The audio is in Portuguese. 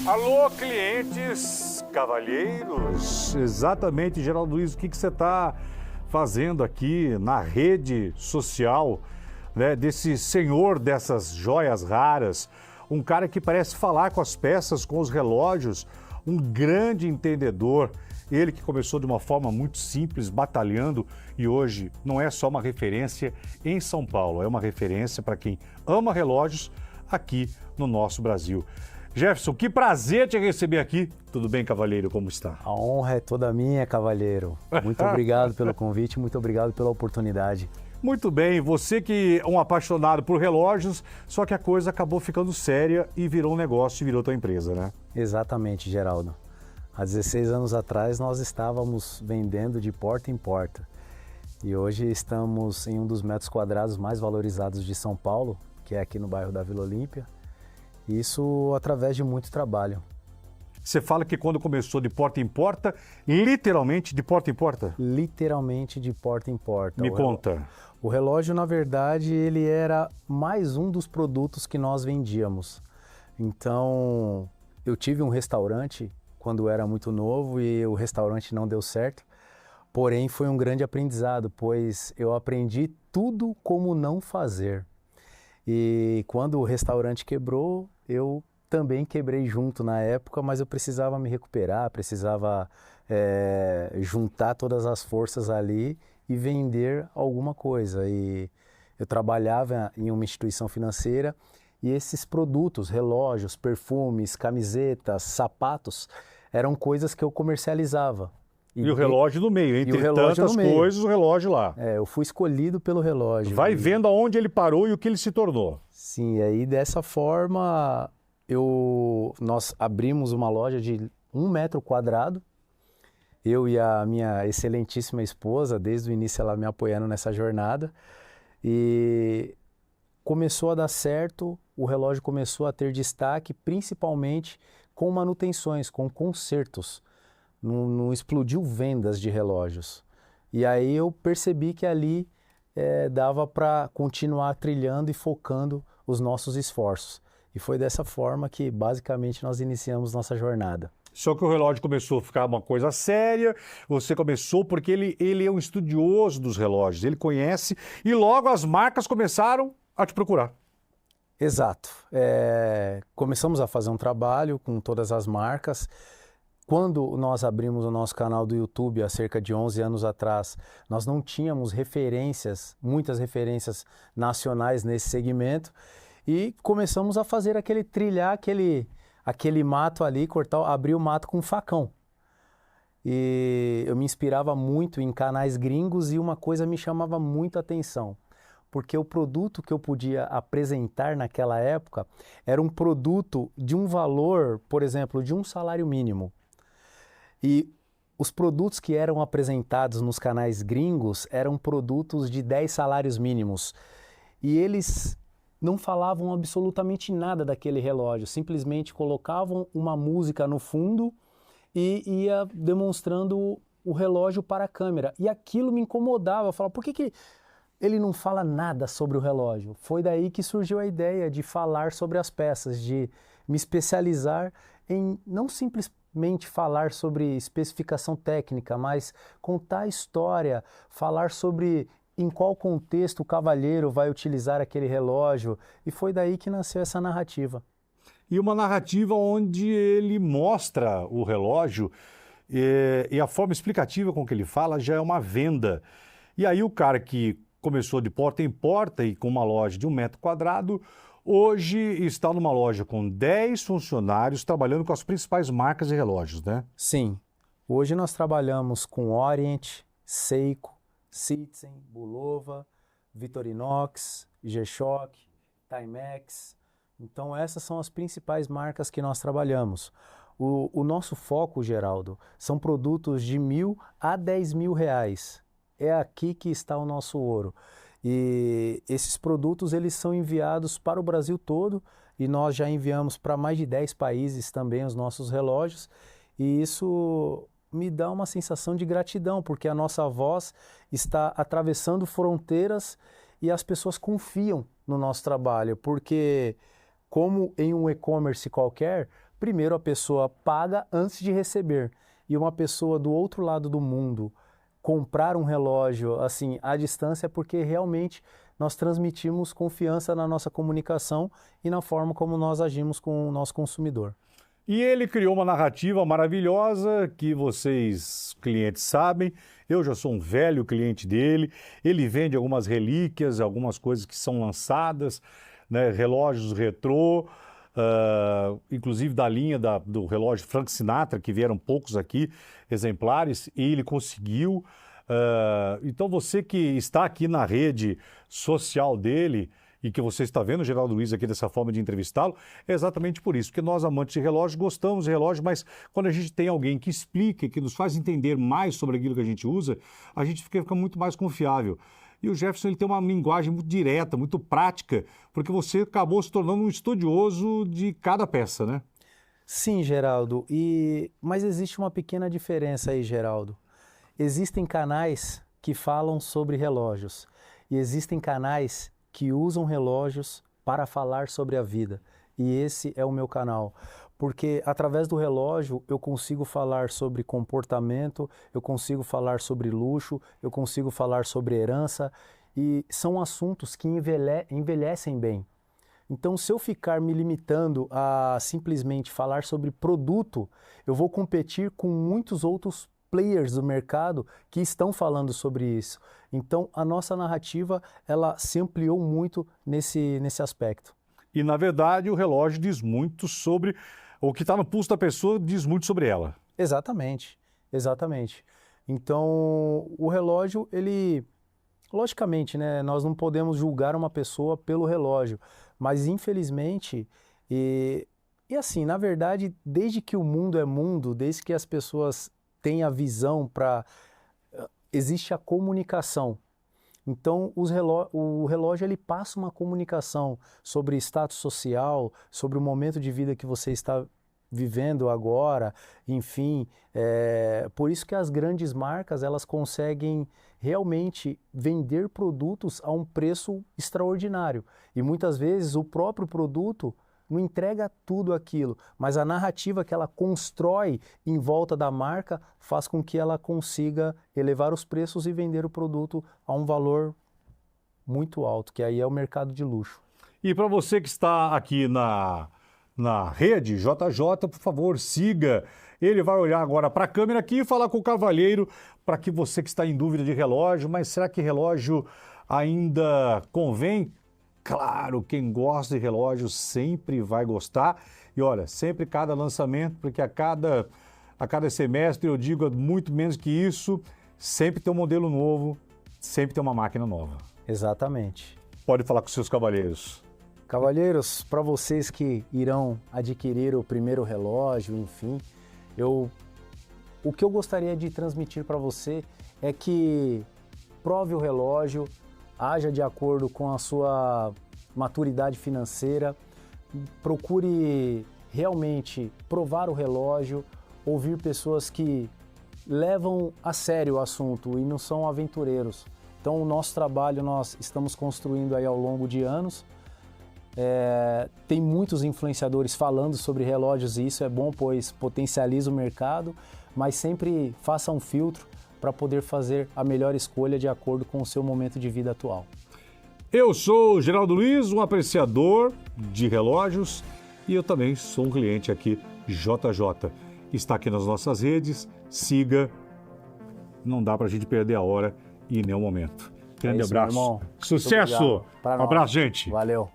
Alô, clientes cavalheiros. Exatamente, Geraldo Luiz, o que você está fazendo aqui na rede social, né, desse senhor dessas joias raras, um cara que parece falar com as peças, com os relógios, um grande entendedor. Ele que começou de uma forma muito simples, batalhando, e hoje não é só uma referência em São Paulo, é uma referência para quem ama relógios aqui no nosso Brasil. Jefferson, que prazer te receber aqui. Tudo bem, cavalheiro? Como está? A honra é toda minha, cavalheiro. Muito obrigado pelo convite, muito obrigado pela oportunidade. Muito bem, você que é um apaixonado por relógios, só que a coisa acabou ficando séria e virou um negócio e virou tua empresa, né? Exatamente, Geraldo. Há 16 anos atrás nós estávamos vendendo de porta em porta. E hoje estamos em um dos metros quadrados mais valorizados de São Paulo, que é aqui no bairro da Vila Olímpia. Isso através de muito trabalho. Você fala que quando começou de porta em porta, literalmente de porta em porta? Literalmente de porta em porta. Me conta. O relógio, na verdade, ele era mais um dos produtos que nós vendíamos. Então, eu tive um restaurante quando eu era muito novo e o restaurante não deu certo. Porém, foi um grande aprendizado, pois eu aprendi tudo como não fazer. E quando o restaurante quebrou, eu também quebrei junto na época, mas eu precisava me recuperar, precisava juntar todas as forças ali e vender alguma coisa. E eu trabalhava em uma instituição financeira e esses produtos, relógios, perfumes, camisetas, sapatos, eram coisas que eu comercializava. E o relógio no meio, entre tantas coisas, o relógio lá. Eu fui escolhido pelo relógio. Vai vendo aonde ele parou e o que ele se tornou. Sim, e aí dessa forma nós abrimos uma loja de 1 metro quadrado. Eu e a minha excelentíssima esposa, desde o início ela me apoiando nessa jornada. E começou a dar certo, o relógio começou a ter destaque, principalmente com manutenções, com consertos. Não explodiu vendas de relógios. E aí eu percebi que ali dava para continuar trilhando e focando os nossos esforços. E foi dessa forma que basicamente nós iniciamos nossa jornada. Só que o relógio começou a ficar uma coisa séria, você começou porque ele é um estudioso dos relógios, ele conhece e logo as marcas começaram a te procurar. Exato. Começamos a fazer um trabalho com todas as marcas. Quando nós abrimos o nosso canal do YouTube, há cerca de 11 anos atrás, nós não tínhamos muitas referências nacionais nesse segmento e começamos a fazer trilhar aquele mato ali, abrir o mato com um facão. E eu me inspirava muito em canais gringos e uma coisa me chamava muito a atenção, porque o produto que eu podia apresentar naquela época era um produto de um valor, por exemplo, de um salário mínimo. E os produtos que eram apresentados nos canais gringos eram produtos de 10 salários mínimos. E eles não falavam absolutamente nada daquele relógio, simplesmente colocavam uma música no fundo e ia demonstrando o relógio para a câmera. E aquilo me incomodava, eu falava, por que ele não fala nada sobre o relógio? Foi daí que surgiu a ideia de falar sobre as peças, de me especializar em não simplesmente falar sobre especificação técnica, mas contar a história, falar sobre em qual contexto o cavalheiro vai utilizar aquele relógio. E foi daí que nasceu essa narrativa. E uma narrativa onde ele mostra o relógio e a forma explicativa com que ele fala já é uma venda. E aí o cara que começou de porta em porta e com uma loja de 1 metro quadrado, hoje está numa loja com 10 funcionários trabalhando com as principais marcas de relógios, né? Sim. Hoje nós trabalhamos com Orient, Seiko, Citizen, Bulova, Victorinox, G-Shock, Timex. Então essas são as principais marcas que nós trabalhamos. O nosso foco, Geraldo, são produtos de R$1.000 a R$10.000. É aqui que está o nosso ouro. E esses produtos eles são enviados para o Brasil todo e nós já enviamos para mais de 10 países também os nossos relógios. E isso me dá uma sensação de gratidão, porque a nossa voz está atravessando fronteiras e as pessoas confiam no nosso trabalho, porque como em um e-commerce qualquer, primeiro a pessoa paga antes de receber. E uma pessoa do outro lado do mundo comprar um relógio assim à distância é porque realmente nós transmitimos confiança na nossa comunicação e na forma como nós agimos com o nosso consumidor. E ele criou uma narrativa maravilhosa que vocês, clientes, sabem. Eu já sou um velho cliente dele. Ele vende algumas relíquias, algumas coisas que são lançadas, né, relógios retrô, inclusive da linha do relógio Frank Sinatra, que vieram poucos aqui, exemplares, e ele conseguiu. Então você que está aqui na rede social dele, e que você está vendo o Geraldo Luiz aqui dessa forma de entrevistá-lo, é exatamente por isso, porque nós amantes de relógio gostamos de relógio, mas quando a gente tem alguém que explica, que nos faz entender mais sobre aquilo que a gente usa, a gente fica muito mais confiável. E o Jefferson ele tem uma linguagem muito direta, muito prática, porque você acabou se tornando um estudioso de cada peça, né? Sim, Geraldo, mas existe uma pequena diferença aí, Geraldo. Existem canais que falam sobre relógios e existem canais que usam relógios para falar sobre a vida. E esse é o meu canal, porque através do relógio eu consigo falar sobre comportamento, eu consigo falar sobre luxo, eu consigo falar sobre herança, e são assuntos que envelhecem bem. Então, se eu ficar me limitando a simplesmente falar sobre produto, eu vou competir com muitos outros players do mercado que estão falando sobre isso. Então, a nossa narrativa, ela se ampliou muito nesse aspecto. E, na verdade, o relógio diz muito sobre o que está no pulso da pessoa, diz muito sobre ela. Exatamente, exatamente. Então, o relógio, logicamente, né, nós não podemos julgar uma pessoa pelo relógio, mas, infelizmente, e assim, na verdade, desde que o mundo é mundo, desde que as pessoas têm a visão existe a comunicação. Então, o relógio ele passa uma comunicação sobre status social, sobre o momento de vida que você está vivendo agora, enfim. Por isso que as grandes marcas elas conseguem realmente vender produtos a um preço extraordinário. E muitas vezes o próprio produto não entrega tudo aquilo, mas a narrativa que ela constrói em volta da marca faz com que ela consiga elevar os preços e vender o produto a um valor muito alto, que aí é o mercado de luxo. E para você que está aqui na rede JJ, por favor, siga. Ele vai olhar agora para a câmera aqui e falar com o cavalheiro para que você que está em dúvida de relógio, mas será que relógio ainda convém? Claro, quem gosta de relógio sempre vai gostar. E olha, sempre cada lançamento, porque a cada semestre, eu digo muito menos que isso, sempre tem um modelo novo, sempre tem uma máquina nova. Exatamente. Pode falar com os seus cavalheiros. Cavalheiros, para vocês que irão adquirir o primeiro relógio, enfim, o que eu gostaria de transmitir para você é que prove o relógio, haja de acordo com a sua maturidade financeira, procure realmente provar o relógio, ouvir pessoas que levam a sério o assunto e não são aventureiros. Então o nosso trabalho nós estamos construindo aí ao longo de anos. Tem muitos influenciadores falando sobre relógios e isso é bom, pois potencializa o mercado, mas sempre faça um filtro para poder fazer a melhor escolha de acordo com o seu momento de vida atual. Eu sou o Geraldo Luiz, um apreciador de relógios e eu também sou um cliente aqui, JJ. Está aqui nas nossas redes, siga, não dá para a gente perder a hora em nenhum momento. Grande abraço. Meu irmão. Sucesso! Um abraço, gente. Valeu.